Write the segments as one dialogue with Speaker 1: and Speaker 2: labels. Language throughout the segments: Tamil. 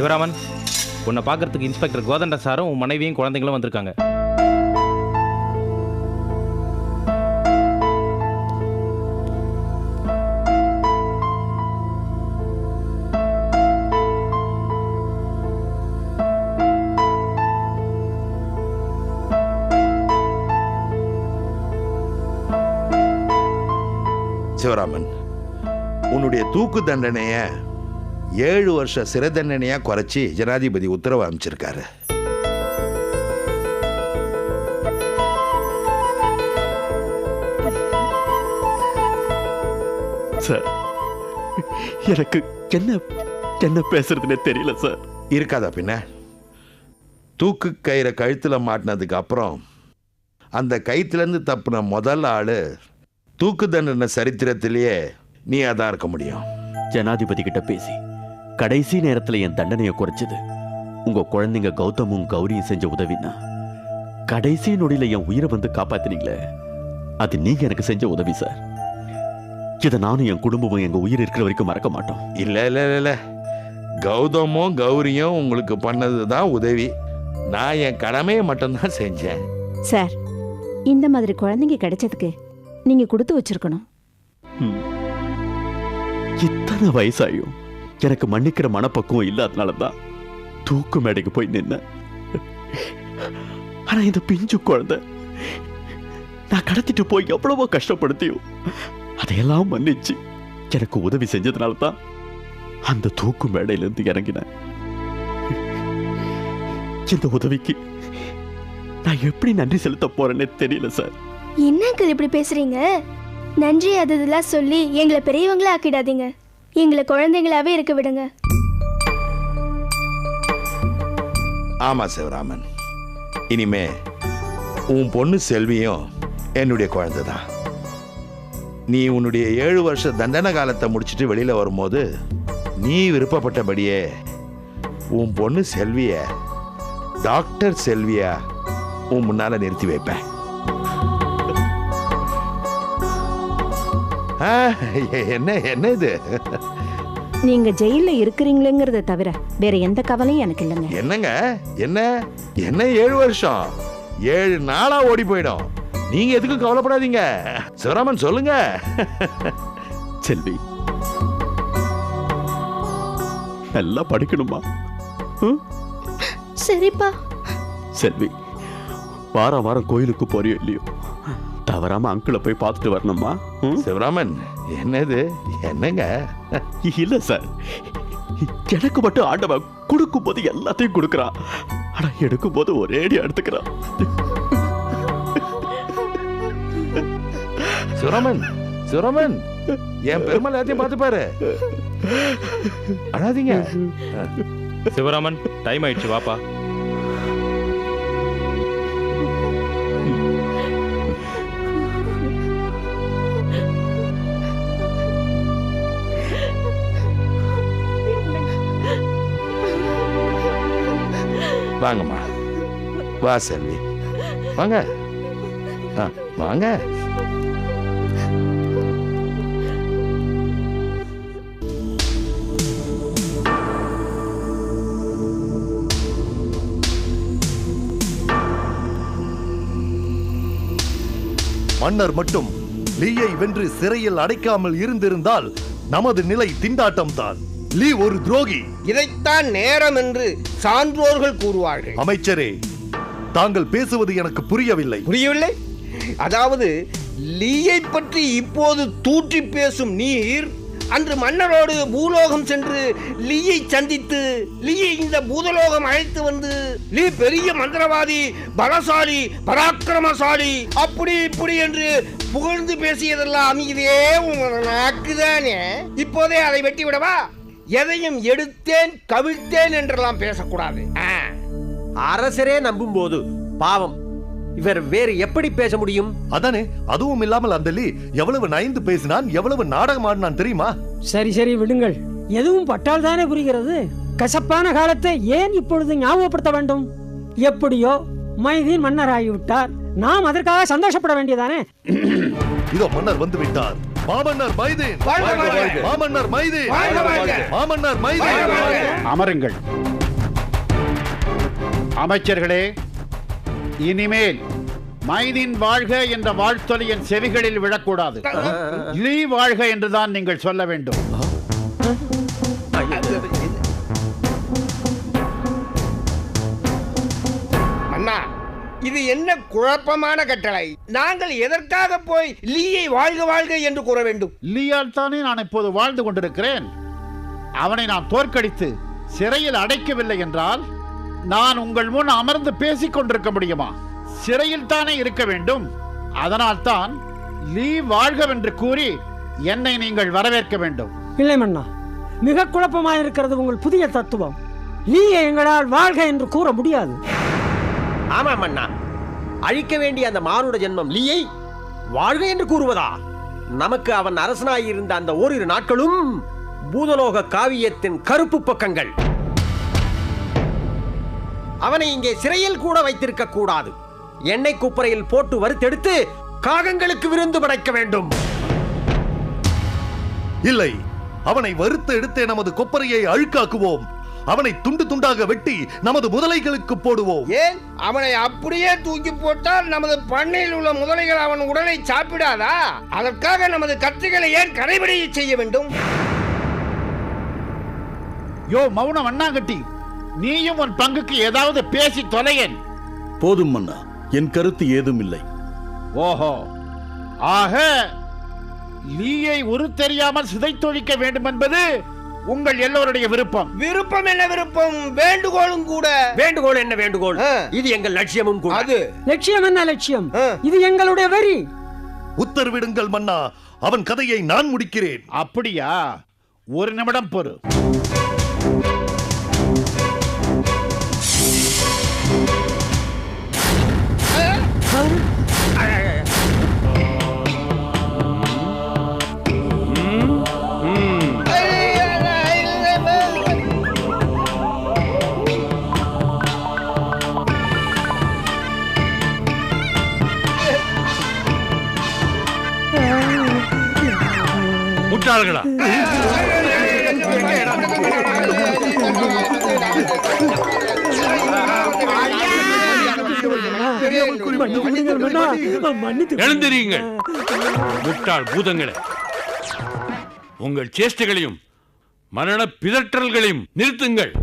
Speaker 1: சிவராமன், உன்னை பார்க்கறதுக்கு இன்ஸ்பெக்டர் கோதண்ட சாரும் உன் மனைவியும் குழந்தைங்களும் வந்திருக்காங்க.
Speaker 2: சிவராமன், உன்னுடைய தூக்கு தண்டனைய 7 வருஷ சிறை தண்டனையா குறைச்சி ஜனாதிபதி உத்தரவு அமைச்சிருக்காரு.
Speaker 3: சார், எனக்கு என்ன என்ன பேசுறதுன்னு தெரியல சார்.
Speaker 2: இருக்காதா பின்ன? தூக்கு கயிறை கழுத்துல மாட்டினதுக்கு அப்புறம் அந்த கயிற்றுலேருந்து தப்புன முதல் ஆளு தூக்கு தண்டனை சரித்திரத்திலேயே நீ அதான் இருக்க முடியும்.
Speaker 3: ஜனாதிபதி கிட்ட பேசி கடைசி நேரத்துல என் தண்டனையை குறைச்சது உங்க குழந்தைங்க கௌதமும் கௌரியும் செஞ்ச உதவினா, கடைசி நொடியில என் உயிரை வந்து காப்பாத்தினீங்களே, அது நீங்க எனக்கு செஞ்ச உதவி சார். இதை நானும் என் குடும்பமும் எங்க உயிர் இருக்கிற வரைக்கும் மறக்க மாட்டோம்.
Speaker 2: இல்ல இல்ல இல்ல, கௌதமும் கௌரியும் உங்களுக்கு பண்ணதுதான் உதவி. நான் என் கடமையை மட்டும்தான் செஞ்சேன்.
Speaker 4: சார், இந்த மாதிரி குழந்தைங்க கிடைச்சதுக்கு நீங்க கொடுத்து வச்சிருக்கணும்.
Speaker 3: இத்தனை வயசாயும் எனக்கு மன்னிக்கிற மனப்பக்குவம் இல்லாதனாலதான் தூக்கு மேடைக்கு போய் நின்ன. ஆனா இந்த பிஞ்சு குழந்தை நான் கடத்திட்டு போய் எவ்வளவோ கஷ்டப்படுத்தியும் அதையெல்லாம் மன்னிச்சு எனக்கு உதவி செஞ்சதுனாலதான் அந்த தூக்கு மேடையிலிருந்து இறங்கினேன். இந்த உதவிக்கு நான் எப்படி நன்றி செலுத்த போறேன்னு தெரியல சார்.
Speaker 5: என்னங்க இப்படி பேசுறீங்க? நன்றி அதெல்லாம் சொல்லி எங்களை பெரியவங்களா ஆக்கிடாதீங்க. எங்களை குழந்தைங்களாவே இருக்க விடுங்க.
Speaker 2: ஆமா சிவராமன், இனிமே உன் பொண்ணு செல்வியும் என்னுடைய குழந்தை தான். நீ உன்னுடைய 7 வருஷ தண்டனை காலத்தை முடிச்சுட்டு வெளியில வரும்போது நீ விருப்பப்பட்டபடியே உன் பொண்ணு செல்விய டாக்டர் செல்வியா உன் முன்னால நிறுத்தி வைப்பேன். என்ன என்ன இது?
Speaker 4: நீங்க ஜெயில இருக்கிறீங்களேங்கிறத தவிர வேற எந்த கவலையும் எனக்கு இல்லைங்க.
Speaker 2: என்னங்க என்ன என்ன 7 வருஷம் 7 நாளா ஓடி போயிடும். நீங்க எதுக்கும் கவலைப்படாதீங்க. சிவராமன் சொல்லுங்க.
Speaker 3: செல்வி நல்லா படிக்கணுமா?
Speaker 5: சரிப்பா.
Speaker 3: செல்வி, வாரம் வாரம் கோயிலுக்கு போறியோ இல்லையோ, தவறாம அங்கிளை போய் பார்த்துட்டு வரணுமா?
Speaker 2: சிவராமன், என்னது என்னங்க?
Speaker 3: இல்ல சார், எனக்கு மட்டும் ஆண்டவன் கொடுக்கும் போது எல்லாத்தையும் கொடுக்கறான், ஆனா எடுக்கும் போது ஒரேடி எடுத்துக்கிறான்.
Speaker 2: சிவராமன், சிவராமன், என் பெருமாள் எல்லாத்தையும் பார்த்து பாரு. அழாதீங்க.
Speaker 1: சிவராமன், டைம் ஆயிடுச்சு, வாப்பா.
Speaker 2: வாங்கம்மா, வா செல்வி, வாங்க வாங்க.
Speaker 6: மன்னர் மட்டும் லீயை வென்று சிறையில் அடைக்காமல் இருந்திருந்தால் நமது நிலை திண்டாட்டம்தான். லீ ஒரு துரோகி.
Speaker 7: இதைத்தான் நேரம் என்று சான்றோர்கள் கூறுவார்கள்.
Speaker 6: அமைச்சரே, தாங்கள் பேசுவது எனக்கு புரியவில்லை.
Speaker 7: புரியவில்லை? அதாவது லீயை பற்றி இப்போது தூற்றி பேசும் நீர் அன்று மன்னரோடு பூலோகம் சென்று லீயை சந்தித்து லீயை இந்த பூதலோகம் அழைத்து வந்து லீ பெரிய மந்திரவாதி, பலசாலி, பராக்கிரமசாலி, அப்படி இப்படி என்று புகழ்ந்து பேசியதெல்லாம் இதே நாக்குதானே. இப்போதே அதை வெட்டி விடவா? எதையும் எடுத்தேன் கவிழ்த்தேன் என்றெல்லாம் பேசக்கூடாது.
Speaker 8: அரசரே நம்பும் போது பாவம் இவர் வேறு எப்படி பேச முடியும்?
Speaker 6: அதானே, அதுவும் இல்லாமல் அந்த லீ எவ்வளவு நயந்து பேசினான், எவ்வளவு நாடகம் ஆடினான் தெரியுமா?
Speaker 9: சரி சரி விடுங்கள், எதுவும் பட்டால் தானே புரிகிறது. கசப்பான காலத்தை ஏன் இப்பொழுது ஞாபகப்படுத்த வேண்டும்? எப்படியோ மைதீன் மன்னராகிவிட்டார், நாம் அதற்காக சந்தோஷப்பட வேண்டியதானே.
Speaker 6: இதோ மன்னர் வந்து விட்டார். மாமன்னர் மைதீன், மாமன்னர் மைதீன், மாமன்னர் மைதீன்.
Speaker 10: அமருங்கள். அமைச்சர்களே, இனிமேல் மைதீன் வாழ்க என்ற வாழ்த்தொலி என் செவிகளில் விழக்கூடாது. லீ வாழ்க என்றுதான் நீங்கள் சொல்ல வேண்டும்.
Speaker 7: அண்ணா, இது என்ன குழப்பமான கட்டளை? நாங்கள் எதற்காக போய் லீயை வாழ்க வாழ்க என்று கூற வேண்டும்?
Speaker 10: லீயால் தானே நான் இப்போது வாழ்ந்து கொண்டிருக்கிறேன். அவனை நான் தோற்கடித்து சிறையில் அடைக்கவில்லை என்றால் நான் உங்கள் முன் அமர்ந்து பேசிக் கொண்டிருக்க முடியுமா? சிறையில் தானே இருக்க வேண்டும். அதனால் தான் லீ வாழ்கவென்று கூறி என்னை நீங்கள் வரவேற்க வேண்டும்.
Speaker 9: இல்லை மன்னா, மிக குழப்பமாக இருக்கிறது உங்கள் புதிய தத்துவம். லீயை எங்களால் வாழ்க என்று கூற முடியாது.
Speaker 8: ஆமாம் அண்ணா, அழிக்க வேண்டிய அந்த மானுட ஜென்மம் லீயை வாழ்க என்று கூறுவதா? நமக்கு அவன் அரசனாயிருந்த அந்த ஓரிரு நாட்களும் பூதலோக காவியத்தின் கருப்பு பக்கங்கள். அவனை இங்கே சிறையில் கூட வைத்திருக்க கூடாது. எண்ணெய் குப்பரையில் போட்டு வறுத்தெடுத்து காகங்களுக்கு விருந்து படைக்க வேண்டும்.
Speaker 6: இல்லை, அவனை வறுத்து எடுத்தே நமது கொப்பரையை அழுக்காக்குவோம். அவனை துண்டு துண்டாக வெட்டி நமது முதலைகளுக்கு போடுவோம்.
Speaker 7: ஏன் அவனை அப்படியே தூக்கி போட்டால் நமது பண்ணையில் உள்ள முதலைகள் அவன் உடலை சாப்பிடாதா? அதற்காக நமது கத்திகளை ஏன் கரைபடிய செய்ய வேண்டும்?
Speaker 10: யோ மௌனம் அண்ணாங்கட்டி, நீயும் உன் பங்குக்கு ஏதாவது பேசி தொலையேன்.
Speaker 11: போதும் மன்னா, என் கருத்து ஏதும் இல்லை.
Speaker 10: ஓஹோ, ஆக லீயை உரு தெரியாமல் சிதைத்தொழிக்க வேண்டும் என்பது உங்கள் எல்லோருடைய விருப்பம்.
Speaker 7: விருப்பம் என்ன விருப்பம், வேண்டுகோளும் கூட.
Speaker 8: வேண்டுகோள் என்ன வேண்டுகோள்? இது எங்கள் லட்சியமும் கூட.
Speaker 7: அது
Speaker 9: லட்சியம் என்ன லட்சியம்? இது எங்களுடைய வெறி.
Speaker 6: உத்தரவிடுங்கள் மன்னா, அவன் கதையை நான் முடிக்கிறேன்.
Speaker 10: அப்படியா? ஒரு நிமிடம் பொறு.
Speaker 11: முட்டாள்களா? எழுந்திரீங்கள் முட்டாள் பூதங்களே! உங்கள் சேஷ்டைகளையும் மரண பிதற்றல்களையும் நிறுத்துங்கள்.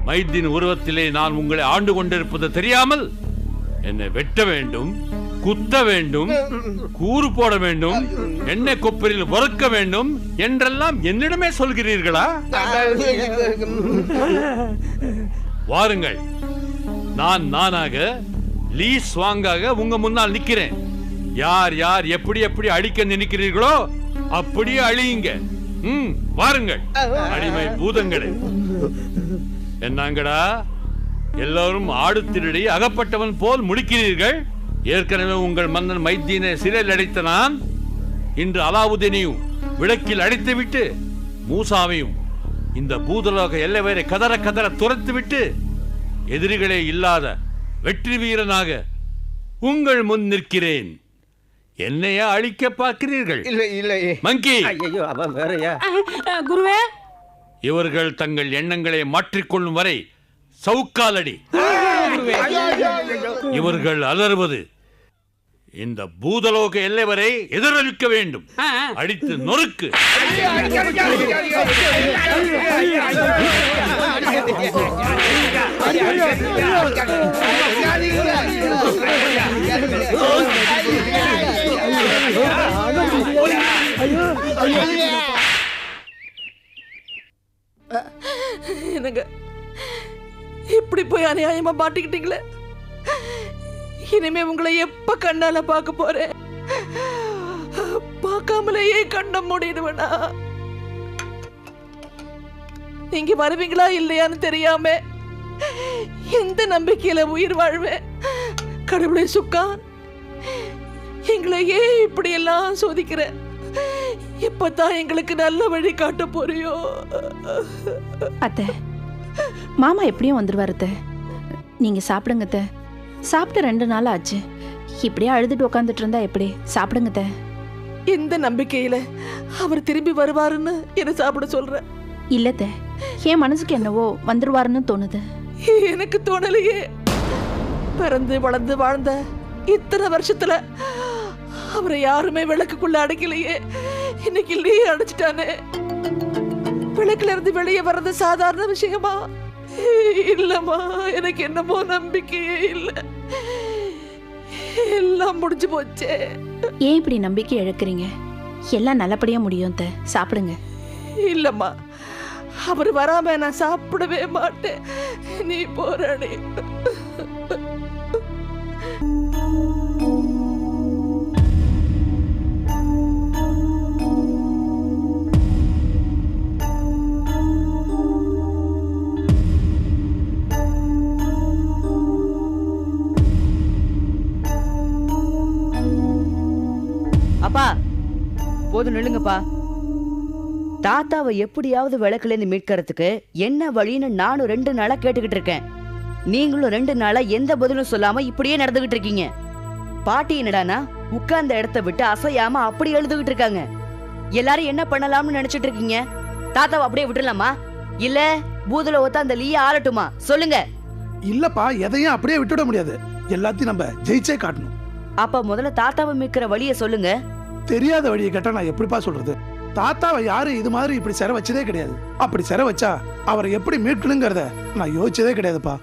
Speaker 11: மைதீன் உருவத்திலே நான் உங்களை ஆண்டு கொண்டிருப்பது தெரியாமல் என்னை வெட்ட வேண்டும், குத்த வேண்டும், கூறு போட வேண்டும், எண்ணெய் கொப்பரில் வறுக்க வேண்டும் என்றெல்லாம் என்னிடமே சொல்கிறீர்களா? வாருங்கள், நானாக லீ ஸ்வாங்காக உங்க முன்னால் நிக்கிறேன். யார் யார் எப்படி எப்படி அழிக்க நினைக்கிறீர்களோ அப்படியே அழியுங்க. வாருங்கள் அடிமை பூதங்களே. என்னங்கடா எல்லாரும் ஆடு திருடி அகப்பட்டவன் போல் முடிக்கிறீர்கள்? ஏற்கனவே உங்கள் மன்னன் மைதீனை சிறையில் அடைத்த நான் இன்று அலாவுதீனையும் விளக்கில் அடைத்துவிட்டு மூசாவையும் இந்த பூதலோக எல்லை வரை கதற கதற துரத்துவிட்டு எதிரிகளே இல்லாத வெற்றி வீரனாக உங்கள் முன் நிற்கிறேன். என்னையா அழிக்க பார்க்கிறீர்கள்?
Speaker 7: இல்லை இல்லை
Speaker 10: மங்கி,
Speaker 9: குருவே,
Speaker 10: இவர்கள் தங்கள் எண்ணங்களை மாற்றிக்கொள்ளும் வரை சவுக்காலடி. இவர்கள் அலறுவது இந்த பூதலோக எல்லை வரை எதிரொலிக்க வேண்டும். அடித்து நொறுக்கு.
Speaker 12: என்னங்க இப்படி போய் அநியாயமா மாட்டிக்கிட்டீங்களே. இனிமே உங்களை எப்ப கண்ணால பார்க்க போறேன்? பார்க்காமலேயே கண்ண மூடிடுவேனா? நீங்க வருவீங்களா இல்லையான்னு தெரியாம எந்த நம்பிக்கையில உயிர் வாழ்வேன்? கடவுளே சுக்கான், எங்களையே இப்படி எல்லாம் சோதிக்கிற. இப்பதான் எங்களுக்கு நல்ல வழி காட்ட போறியோ?
Speaker 4: அத்தை, மாமா எப்படியும் வந்துருவாரு அத்தை. நீங்க சாப்பிடுங்க அத்தை. சாப்பிட்டு 2 நாள் ஆச்சு. இப்படியே அழுதுட்டு உட்காந்துட்டு இருந்தா எப்படி? சாப்பிடுங்க அத்தை.
Speaker 12: எந்த நம்பிக்கையில அவர் திரும்பி வருவாருன்னு என்ன சாப்பிட சொல்ற?
Speaker 4: இல்ல அத்தை, என் மனசுக்கு என்னவோ வந்துருவாருன்னு தோணுது.
Speaker 12: எனக்கு தோணலையே. பிறந்து வளர்ந்து வாழ்ந்த இத்தனை வருஷத்துல அவரை யாருமே விளக்குக்குள்ள அடைக்கலையே, இன்னைக்கு லீ அடைச்சிட்டானே. விளக்குல இருந்து வெளியே வர்றது சாதாரண விஷயமா? இல்லம்மா, எனக்கு என்னமோ நம்பிக்கையே இல்ல. எல்லாம் முடிஞ்சு போச்சே.
Speaker 4: ஏன் இப்படி நம்பிக்கை இழக்கிறீங்க? எல்லாம் நல்லபடியா முடியும். சாப்பிடுங்க.
Speaker 12: இல்லம்மா, அவர் வராம நான் சாப்பிடவே மாட்டேன். நீ போறானே.
Speaker 13: அப்பா போதும் நில்லுங்கப்பா. தாத்தாவை எப்படியாவது விளக்குல இருந்து மீட்கிறதுக்கு என்ன வழின்னு நானும் 2 நாளா கேட்டுக்கிட்டு இருக்கேன். நீங்களும் 2 நாளா எந்த பதிலும் சொல்லாம இப்படியே நடந்துகிட்டு இருக்கீங்க. பாட்டி என்னடானா உட்கார்ந்த இடத்த விட்டு அசையாம அப்படி எழுதுகிட்டு இருக்காங்க. எல்லாரும் என்ன பண்ணலாம்னு நினைச்சிட்டு இருக்கீங்க? தாத்தாவை அப்படியே விட்டுலாமா, இல்ல பூதுல ஒத்த அந்த லீய ஆளட்டுமா? சொல்லுங்க.
Speaker 14: இல்லப்பா, எதையும் அப்படியே விட்டுட முடியாது. எல்லாத்தையும் நம்ம ஜெயிச்சே காட்டணும்.
Speaker 13: அப்ப முதல்ல தாத்தாவை மீட்கிற வழியை சொல்லுங்க.
Speaker 14: தெரியாத வழியை கேட்டா நான் எப்படிப்பா சொல்றது? தாத்தாவை யாரும் இது மாதிரி இப்படி சிறை வச்சதே கிடையாது. அப்படி சிறை வச்சா அவரை எப்படி மீட்கணுங்கிறத நான் யோசிச்சதே கிடையாதுப்பா.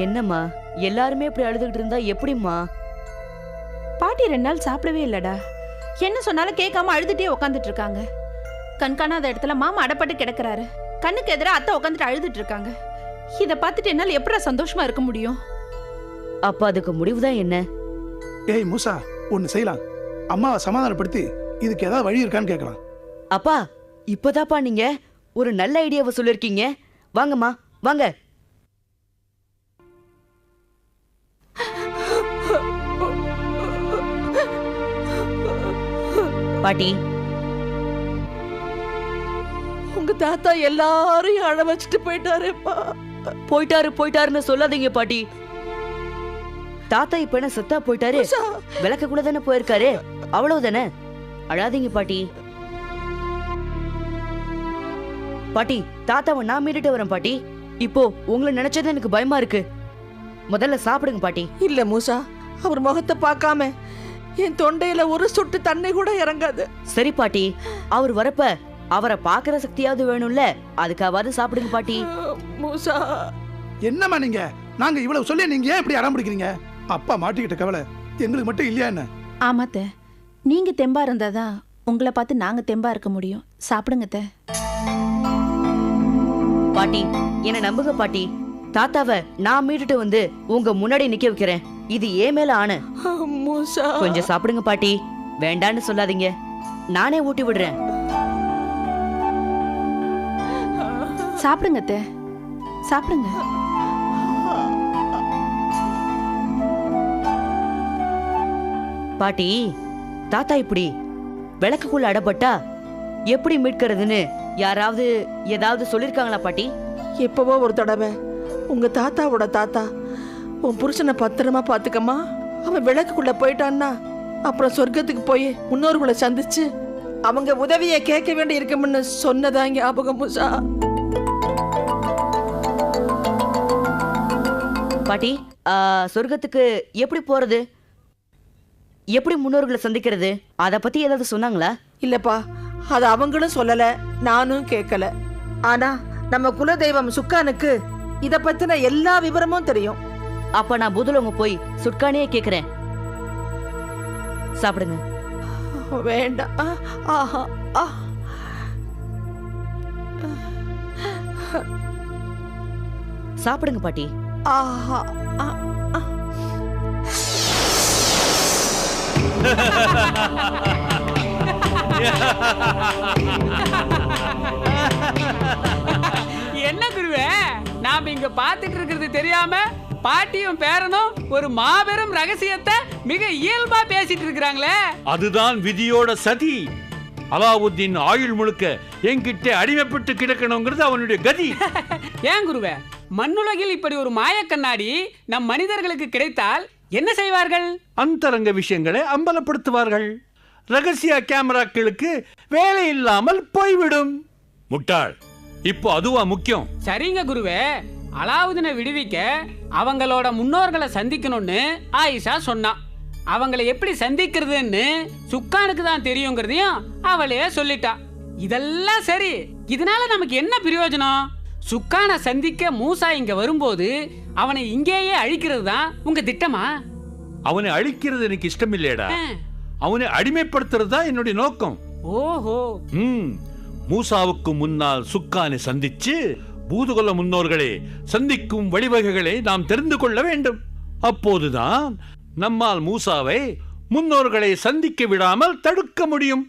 Speaker 13: என்னம்மா எல்லாருமே இப்படி அழுதுகிட்டு இருந்தா எப்படிம்மா?
Speaker 4: பாட்டி 2 நாள் சாப்பிடவே இல்லடா. என்ன சொன்னாலும் கேட்காம அழுதுட்டே உட்காந்துட்டு இருக்காங்க. கண்காணாத இடத்துல மாமா அடப்பட்டு கிடக்குறாரு. கண்ணுக்கு எதிராக அத்தை உட்காந்துட்டு அழுதுட்டு இருக்காங்க. இதை பார்த்துட்டு என்னால் எப்படி சந்தோஷமா இருக்க முடியும்?
Speaker 13: அப்ப அதுக்கு முடிவுதான் என்ன?
Speaker 14: ஏய் மூசா, ஒன்னு செய்யலாம். அம்மாவை சமாதானப்படுத்தி இதுக்கு ஏதாவது வழி இருக்கான்னு கேட்கலாம்.
Speaker 13: அப்பா இப்பதாப்பா நீங்க ஒரு நல்ல ஐடியாவை சொல்லிருக்கீங்க. வாங்கம்மா வாங்க. பாட்டி,
Speaker 12: உங்க தாத்தா எல்லாரையும் அழ வச்சுட்டு போயிட்டாருப்பா.
Speaker 13: போயிட்டாருன்னு சொல்லாதீங்க பாட்டி. தாத்தா இப்ப என்ன செத்தா போயிட்டாரு? விளக்க கூட தானே போயிருக்காரு, அவ்வளவுதானே. அழாதீங்க பாட்டி. பாட்டி, தாத்தாவை நான் மீறிட்டு வரேன் பாட்டி. இப்போ உங்களை நினைச்சது எனக்கு பயமா இருக்கு. முதல்ல சாப்பிடுங்க பாட்டி.
Speaker 12: இல்ல மூசா, அவர் முகத்தை பார்க்காம என் தொண்டையில ஒரு சொட்டு தண்ணி கூட இறங்காது.
Speaker 13: சரி பாட்டி, அவர் வரப்ப அவரை பாக்குற சக்தியாவது வேணும்ல, அதுக்காவது சாப்பிடுங்க பாட்டி.
Speaker 12: மூசா,
Speaker 14: என்னம்மா நீங்க? நாங்க இவ்வளவு சொல்லி நீங்க ஏன் இப்படி அடம் பிடிக்கிறீங்க? அப்பா மாட்டிக்கிட்ட கவலை எங்களுக்கு மட்டும் இல்லையா என்ன?
Speaker 4: ஆமாத்த, நீங்க தெம்பா இருந்தாதான் உங்களை பார்த்து நாங்க தெம்பா இருக்க முடியும். சாப்பிடுங்க
Speaker 13: பாட்டி. என்ன நம்புங்க பாட்டி. தாத்தாவை நான் மீட்டுட்டு வந்து உங்க முன்னாடி நிக்க வைக்கிறேன். இது ஏன் மேல ஆணு. கொஞ்சம் சாப்பிடுங்க பாட்டி. வேண்டான்னு சொல்லாதீங்க, நானே ஊட்டி விடுறேன்.
Speaker 4: சாப்பிடுங்க சாப்பிடுங்க.
Speaker 13: பாட்டி, தாத்தா இப்படி விளக்குக்குள்ள அடப்பட்டா எப்படி மீட்கிறதுன்னு யாராவது ஏதாவது சொல்லிருக்காங்களா பாட்டி?
Speaker 12: எப்பவோ ஒரு தடவை உங்க தாத்தாவோட தாத்தா, உன் புருஷனை பத்திரமா பாத்துக்கமா, அவன் விளக்குக்குள்ள போயிட்டான்னா அப்புறம் சொர்க்கத்துக்கு போய் முன்னோர்களை சந்திச்சு அவங்க உதவியை கேட்க வேண்டி இருக்கும்னு சொன்னதா ஞாபகம் மூசா.
Speaker 13: பாட்டி, சொர்க்கத்துக்கு எப்படி போறது, எப்படி முன்னோர்களை சந்திக்கிறது, அத பத்தி ஏதாவது சொன்னாங்களா?
Speaker 12: இல்லப்பா, அது அவங்களும் சொல்லல, நானும் கேட்கல. ஆனா நம்ம குலதெய்வம் சுக்கானுக்கு இத பத்தின எல்லா விவரமும் தெரியும்.
Speaker 13: அப்ப நான் பூதுலங்க போய் சுட்கானே கேக்குறேன். சாப்பிடுங்க.
Speaker 12: வேண்டாம்.
Speaker 13: சாப்பிடுங்க பாட்டி.
Speaker 12: ஆஹா.
Speaker 15: என்ன குருவே, நாம இங்க பாத்துட்டு இருக்கிறது தெரியாம பாட்டியும் பேரனும் ஒரு மாபெரும் ரகசியத்தை மிக இயல்பா பேசிட்டு இருக்கிறாங்களே.
Speaker 11: அதுதான் விதியோட சதி. அலாவுதீன் ஆயுள் முழுக்க என்கிட்ட அடிமைப்பட்டு கிடக்கணுங்கிறது அவனுடைய கதி.
Speaker 15: ஏன் குருவே, மண்ணுலகில் இப்படி ஒரு மாய கண்ணாடி நம் மனிதர்களுக்கு கிடைத்தால் என்ன செய்வார்கள்?
Speaker 11: அந்தரங்க விஷயங்களை அம்பலப்படுத்துவார்கள். ரகசிய கேமராக்களுக்கு வேலை இல்லாமல் போய்விடும். முட்டாள், இப்போ அதுவா முக்கியம்?
Speaker 15: சரிங்க குருவே. அலாவுதீனை விடுவிக்க அவங்களோட முன்னோர்களை சந்திக்கணும்னு ஆயிஷா சொன்னா. அவங்களை எப்படி சந்திக்கிறதுன்னு சுக்கானுக்கு தான் தெரியுங்கிறதையும் அவளே சொல்லிட்டா. இதெல்லாம் சரி, இதனால நமக்கு என்ன பிரயோஜனம்? சுக்கானை சந்திக்க மூசா இங்க வரும்போது அவனை இங்கேயே அழிக்கிறது தான் உங்க திட்டமா?
Speaker 11: அவனை அழிக்கிறது எனக்கு இஷ்டம் இல்லையடா. அவனை அடிமைப்படுத்துறது தான் என்னுடைய நோக்கம்.
Speaker 15: ஓஹோ.
Speaker 11: மூசாவுக்கு முன்னால் சுக்கானை சந்திச்சு பூதகுல முன்னோர்களே சந்திக்கும் வழிவகைகளை நாம் தெரிந்து கொள்ள வேண்டும். அப்போதுதான் நம்மால் மூசாவை முன்னோர்களை சந்திக்க விடாமல் தடுக்க முடியும்.